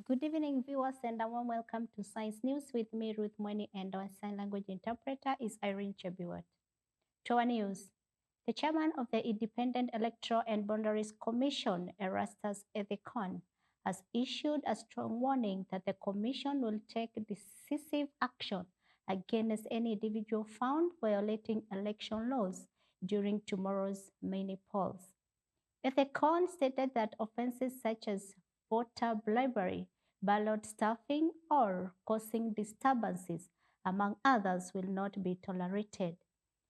Good evening, viewers, and a warm welcome to Science News with me, Ruth Mweni, and our sign language interpreter is Irene Chebiwat. To our news, the chairman of the Independent Electoral and Boundaries Commission, Erastus Ethekon, has issued a strong warning that the commission will take decisive action against any individual found violating election laws during tomorrow's mini polls. Ethekon stated that offenses such as voter bribery, ballot stuffing, or causing disturbances, among others, will not be tolerated.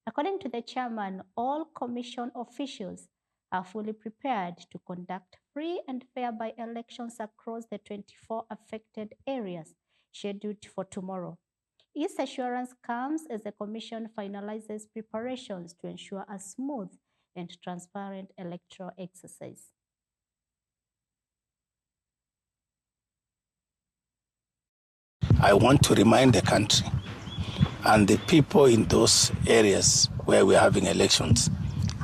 According to the chairman, all commission officials are fully prepared to conduct free and fair by-elections across the 24 affected areas scheduled for tomorrow. This assurance comes as the Commission finalizes preparations to ensure a smooth and transparent electoral exercise. I want to remind the country and the people in those areas where we're having elections,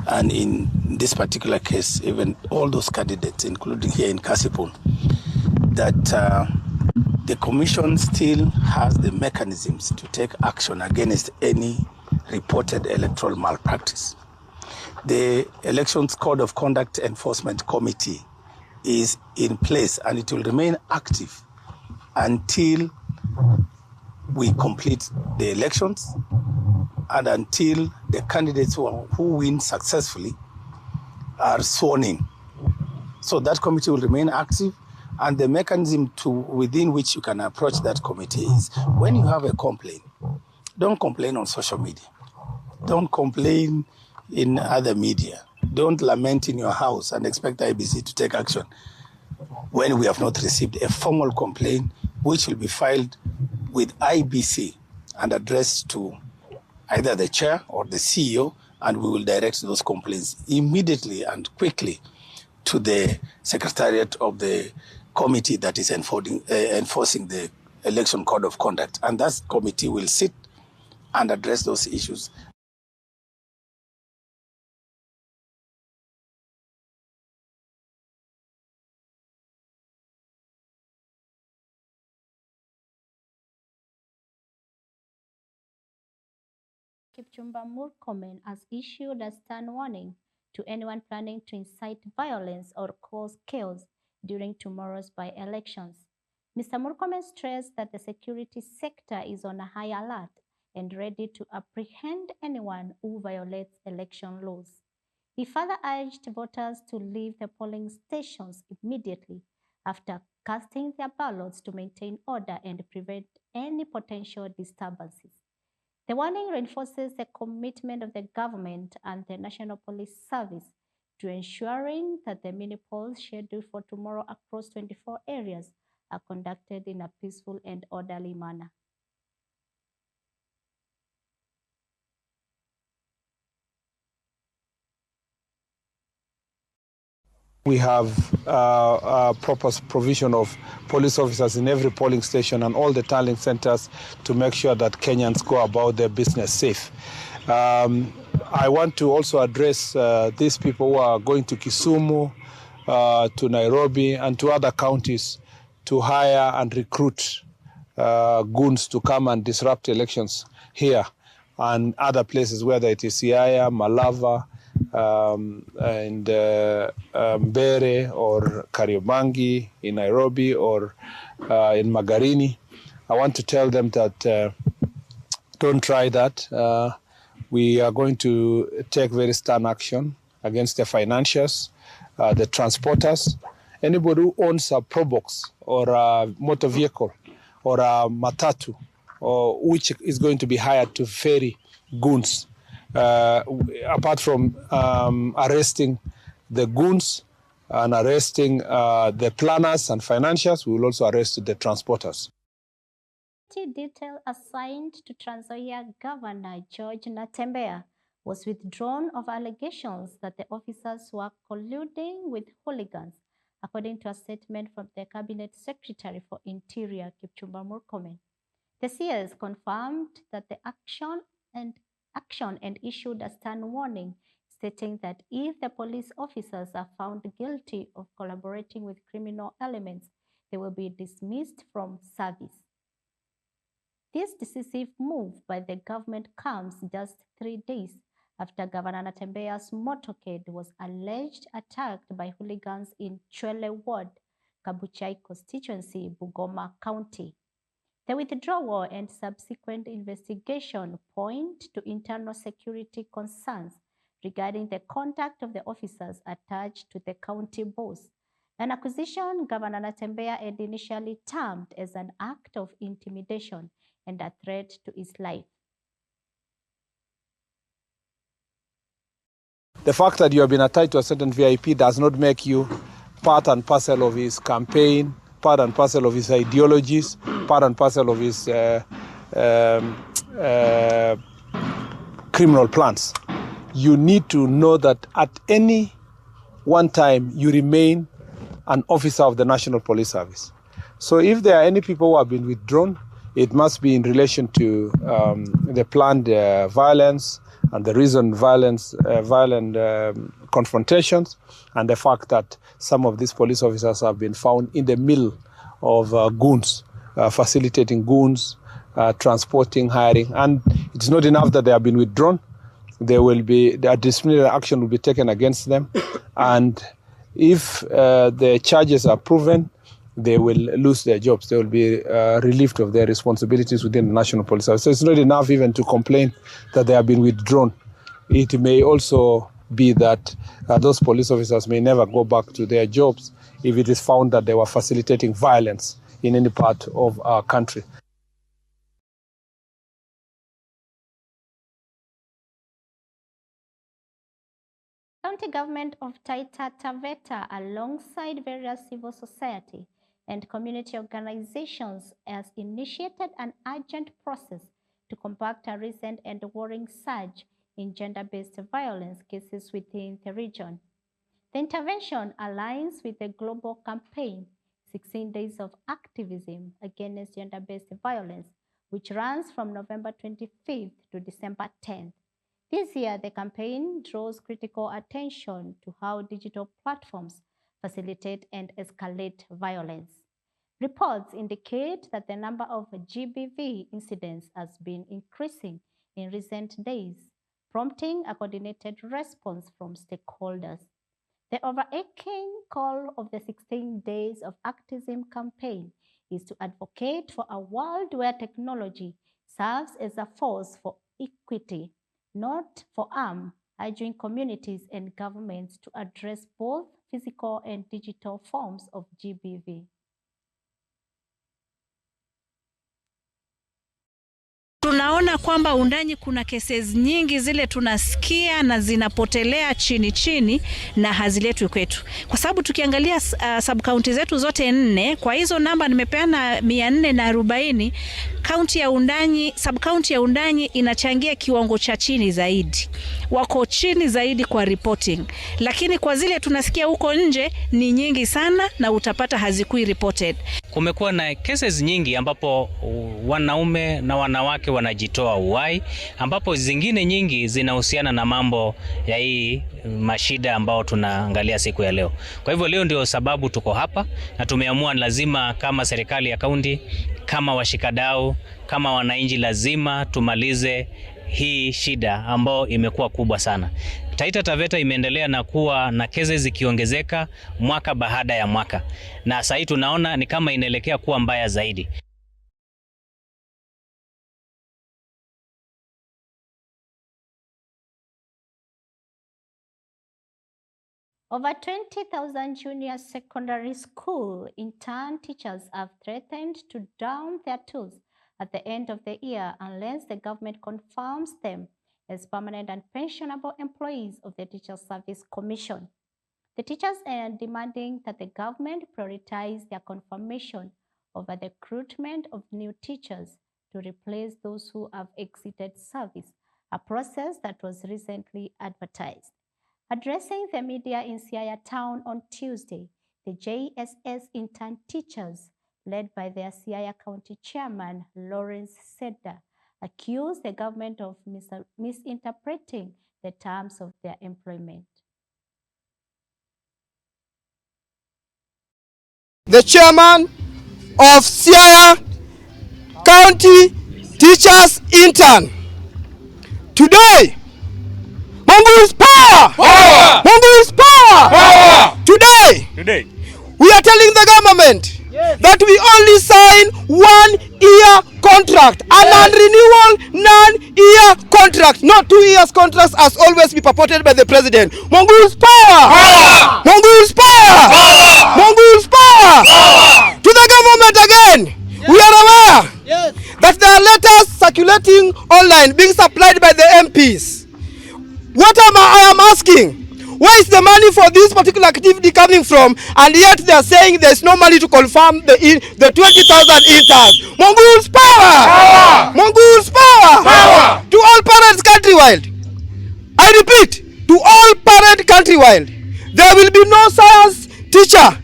and in this particular case, even all those candidates, including here in Kasipul, that the Commission still has the mechanisms to take action against any reported electoral malpractice. The Elections Code of Conduct Enforcement Committee is in place, and it will remain active until we complete the elections and until the candidates who win successfully are sworn in. So that committee will remain active, and the mechanism within which you can approach that committee is when you have a complaint, don't complain on social media. Don't complain in other media. Don't lament in your house and expect IBC to take action when we have not received a formal complaint which will be filed with IBC and addressed to either the chair or the CEO, and we will direct those complaints immediately and quickly to the secretariat of the committee that is enforcing the Election Code of Conduct. And that committee will sit and address those issues. Kipchumba Murkomen has issued a stern warning to anyone planning to incite violence or cause chaos during tomorrow's by-elections. Mr. Murkomen stressed that the security sector is on a high alert and ready to apprehend anyone who violates election laws. He further urged voters to leave the polling stations immediately after casting their ballots to maintain order and prevent any potential disturbances. The warning reinforces the commitment of the government and the National Police Service to ensuring that the mini polls scheduled for tomorrow across 24 areas are conducted in a peaceful and orderly manner. We have a proper provision of police officers in every polling station and all the tallying centers to make sure that Kenyans go about their business safe. I want to also address these people who are going to Kisumu, to Nairobi, and to other counties to hire and recruit goons to come and disrupt elections here and other places, whether it is Siaya, Malava, and Mbere or Kariobangi in Nairobi or in Magarini. I want to tell them that don't try that. We are going to take very stern action against the financiers, the transporters, anybody who owns a Probox or a motor vehicle or a matatu, or which is going to be hired to ferry goons. Apart from arresting the goons and arresting the planners and financiers, we will also arrest the transporters. Detail assigned to Trans Nzoia Governor George Natembeya was withdrawn of allegations that the officers were colluding with hooligans, according to a statement from the Cabinet Secretary for Interior, Kipchumba Murkomen. The CS confirmed that the action and issued a stern warning, stating that if the police officers are found guilty of collaborating with criminal elements, they will be dismissed from service. This decisive move by the government comes just 3 days after Governor Natembeya's motorcade was alleged attacked by hooligans in Chwele Ward, Kabuchai constituency, Bungoma County. The withdrawal and subsequent investigation point to internal security concerns regarding the conduct of the officers attached to the county boss, an accusation Governor Natembeya had initially termed as an act of intimidation and a threat to his life. The fact that you have been attached to a certain VIP does not make you part and parcel of his campaign, part and parcel of his ideologies, part and parcel of his criminal plans. You need to know that at any one time you remain an officer of the National Police Service. So if there are any people who have been withdrawn, it must be in relation to the planned violence and the reason violent confrontations, and the fact that some of these police officers have been found in the middle of goons, facilitating goons, transporting, hiring. And it's not enough that they have been withdrawn. The disciplinary action will be taken against them. And if the charges are proven, they will lose their jobs. They will be relieved of their responsibilities within the National Police Service. So it's not enough even to complain that they have been withdrawn. It may also be that those police officers may never go back to their jobs if it is found that they were facilitating violence in any part of our country. County government of Taita Taveta, alongside various civil society and community organizations, has initiated an urgent process to combat a recent and worrying surge in gender-based violence cases within the region. The intervention aligns with the global campaign, 16 Days of Activism Against Gender-Based Violence, which runs from November 25th to December 10th. This year, the campaign draws critical attention to how digital platforms facilitate and escalate violence. Reports indicate that the number of GBV incidents has been increasing in recent days, prompting a coordinated response from stakeholders. The overarching call of the 16 Days of Activism campaign is to advocate for a world where technology serves as a force for equity, not for harm, urging communities and governments to address both physical and digital forms of GBV. Tunaona kwamba undani kuna cases nyingi zile tunasikia na zinapotelea chini chini na haziletwi kwetu. Kwa sababu tukiangalia sub county zetu zote 4, kwa hizo namba nimepeana 440, county ya Undanyi, sub county ya Undanyi inachangia kiwango cha chini zaidi. Wako chini zaidi kwa reporting. Lakini kwa zile tunasikia huko nje ni nyingi sana na utapata hazikui reported. Kumekuwa na cases nyingi ambapo wanaume na wanawake wanajitoa uhai, ambapo zingine nyingi zinahusiana na mambo ya hii mashida ambao tunaangalia siku ya leo. Kwa hivyo leo ndio sababu tuko hapa na tumeamua lazima kama serikali ya kaunti, kama washikadau, kama wananchi lazima tumalize hii shida ambao imekuwa kubwa sana. Taita Taveta imeendelea na kuwa na kesi zikiongezeka mwaka baada ya mwaka. Na sasa tunaona ni kama inaelekea kuwa mbaya zaidi. Over 20,000 junior secondary school intern teachers have threatened to down their tools at the end of the year unless the government confirms them as permanent and pensionable employees of the Teacher Service Commission. The teachers are demanding that the government prioritize their confirmation over the recruitment of new teachers to replace those who have exited service, a process that was recently advertised. Addressing the media in Siaya Town on Tuesday, the JSS intern teachers, led by their Siaya County Chairman, Lawrence Seda, accused the government of misinterpreting the terms of their employment. the chairman of Siaya County Teachers Intern. Today, Mungu's power! Power! Mungu's power! Power! Today, we are telling the government that we only sign 1-year contract, a non-renewal, non-year contract, not 2 years contracts as always be purported by the president. Mungu's power! Power! Mungu's power! Power! Mungu's power! Power! To the government again, we are aware that there are letters circulating online being supplied by the MPs. What I am asking, where is the money for this particular activity coming from? And yet they are saying there is no money to confirm the 20,000 interns. Mungu's power! Power! Mungu's power! Power! To all parents countrywide. I repeat, to all parents countrywide, there will be no science teacher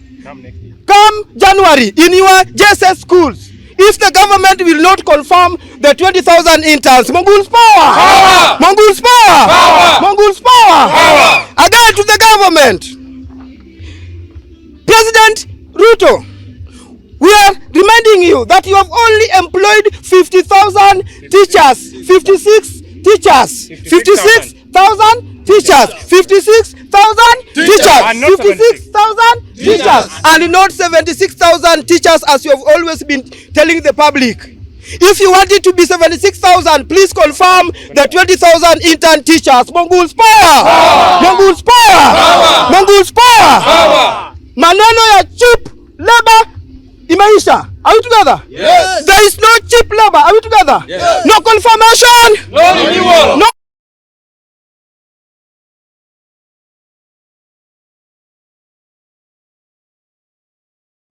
come January in your JSS schools if the government will not confirm the 20,000 interns. Mungu's power! Power! Mungu's power! Power! Mungu's power! Power! Again to the government. President Ruto, we are reminding you that you have only employed 50,000 teachers, 56 teachers, 56,000 teachers, 56,000 teachers, 56,000 teachers, and not 76,000 teachers as you have always been telling the public. If you want it to be 76,000, please confirm the 20,000 intern teachers. Mungu's power! Mungu's power! Mungu's power! Maneno ya cheap labor imeisha. Are we together? Yes. There is no cheap labor. Are we together? Yes. No confirmation. No renewal. No.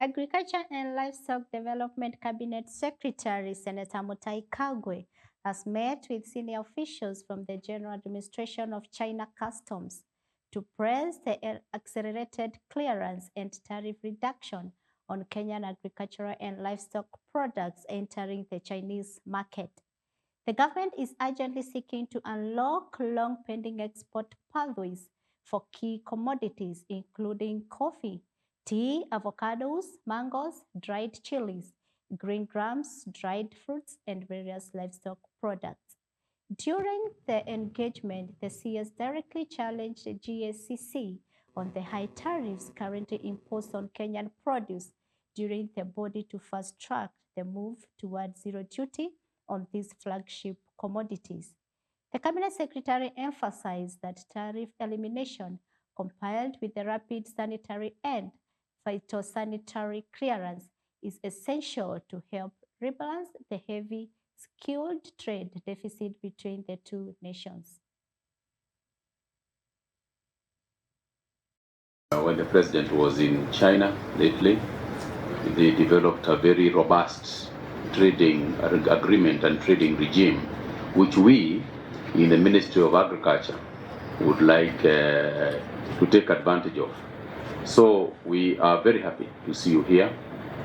Agriculture and Livestock Development Cabinet Secretary Senator Mutahi Kagwe has met with senior officials from the General Administration of China Customs to praise the accelerated clearance and tariff reduction on Kenyan agricultural and livestock products entering the Chinese market. The government is urgently seeking to unlock long-pending export pathways for key commodities, including coffee, tea, avocados, mangoes, dried chilies, green grams, dried fruits, and various livestock products. During the engagement, the CS directly challenged the GSCC on the high tariffs currently imposed on Kenyan produce during the body to fast-track the move towards zero duty on these flagship commodities. The Cabinet Secretary emphasized that tariff elimination, compiled with the rapid sanitary and phytosanitary clearance, is essential to help rebalance the heavy skilled trade deficit between the two nations. When the president was in China lately, they developed a very robust trading agreement and trading regime, which we in the Ministry of Agriculture would like to take advantage of. So we are very happy to see you here,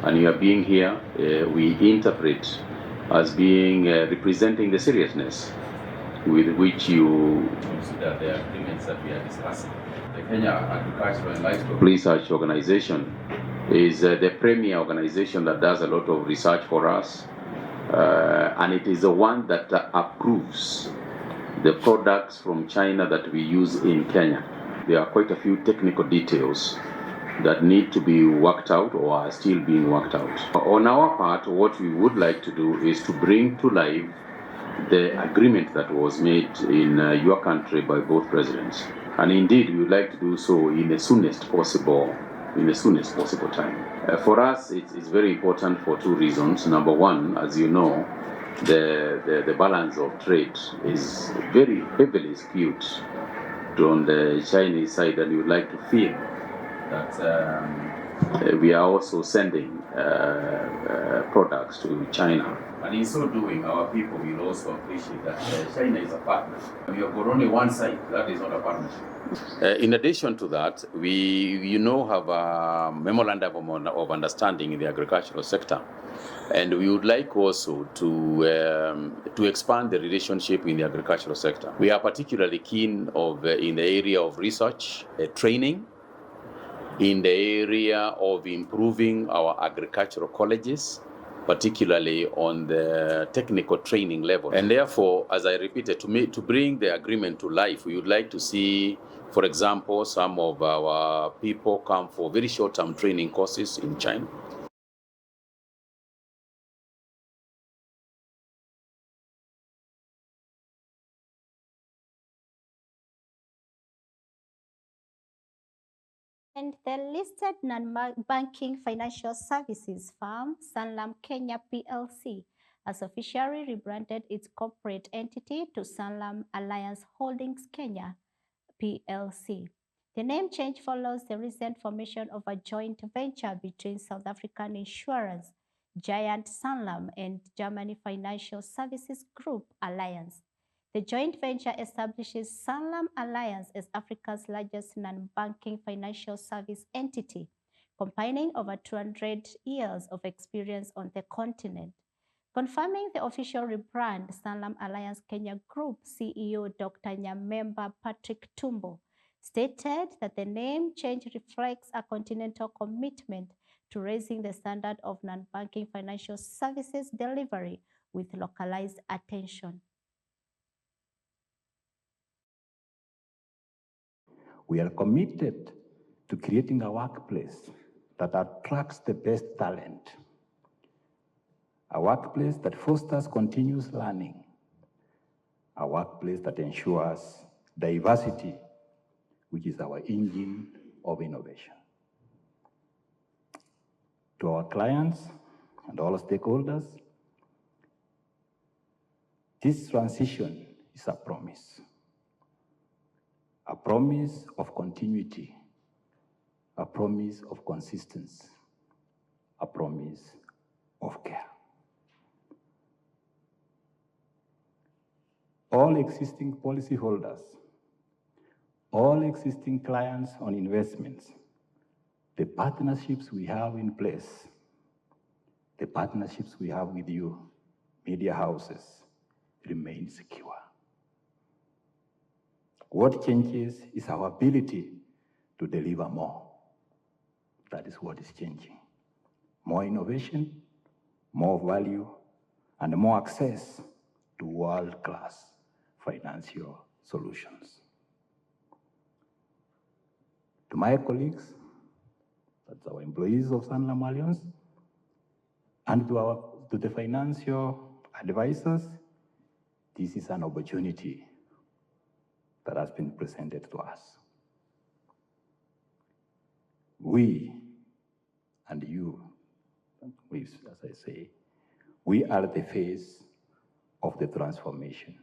and you are being here, we interpret as being representing the seriousness with which you consider the agreements that we are discussing. The Kenya Agricultural and Livestock Research Organization is the premier organization that does a lot of research for us, and it is the one that approves the products from China that we use in Kenya. There are quite a few technical details that need to be worked out or are still being worked out. On our part, what we would like to do is to bring to life the agreement that was made in your country by both presidents. And indeed, we would like to do so in the soonest possible time. For us, it's very important for two reasons. Number one, as you know, the balance of trade is very heavily skewed on the Chinese side, and we would like to feel that we are also sending products to China. And in so doing, our people will also appreciate that China is a partner. We have got only one side, that is not a partnership. In addition to that, we have a memorandum of understanding in the agricultural sector, and we would like also to expand the relationship in the agricultural sector. We are particularly keen in the area of research, training, in the area of improving our agricultural colleges, particularly on the technical training level. And therefore, as I repeated, to bring the agreement to life, we would like to see, for example, some of our people come for very short-term training courses in China. And the listed non-banking financial services firm, Sanlam Kenya PLC, has officially rebranded its corporate entity to Sanlam Alliance Holdings Kenya PLC. The name change follows the recent formation of a joint venture between South African insurance giant Sanlam and Germany Financial Services Group Alliance. The joint venture establishes Sanlam Alliance as Africa's largest non-banking financial service entity, combining over 200 years of experience on the continent. Confirming the official rebrand, Sanlam Alliance Kenya Group CEO Dr. Nyamemba Patrick Tumbo stated that the name change reflects a continental commitment to raising the standard of non-banking financial services delivery with localized attention. We are committed to creating a workplace that attracts the best talent, a workplace that fosters continuous learning, a workplace that ensures diversity, which is our engine of innovation. To our clients and all stakeholders, this transition is a promise of continuity, a promise of consistency, a promise of care. All existing policyholders, all existing clients on investments, the partnerships we have in place, the partnerships we have with you, media houses, remain secure. What changes is our ability to deliver more. That is what is changing. More innovation, more value, and more access to world-class financial solutions. To my colleagues, that's our employees of Sanlam Alliance, and to the financial advisors, this is an opportunity that has been presented to us. We and you, as I say, we are the face of the transformation.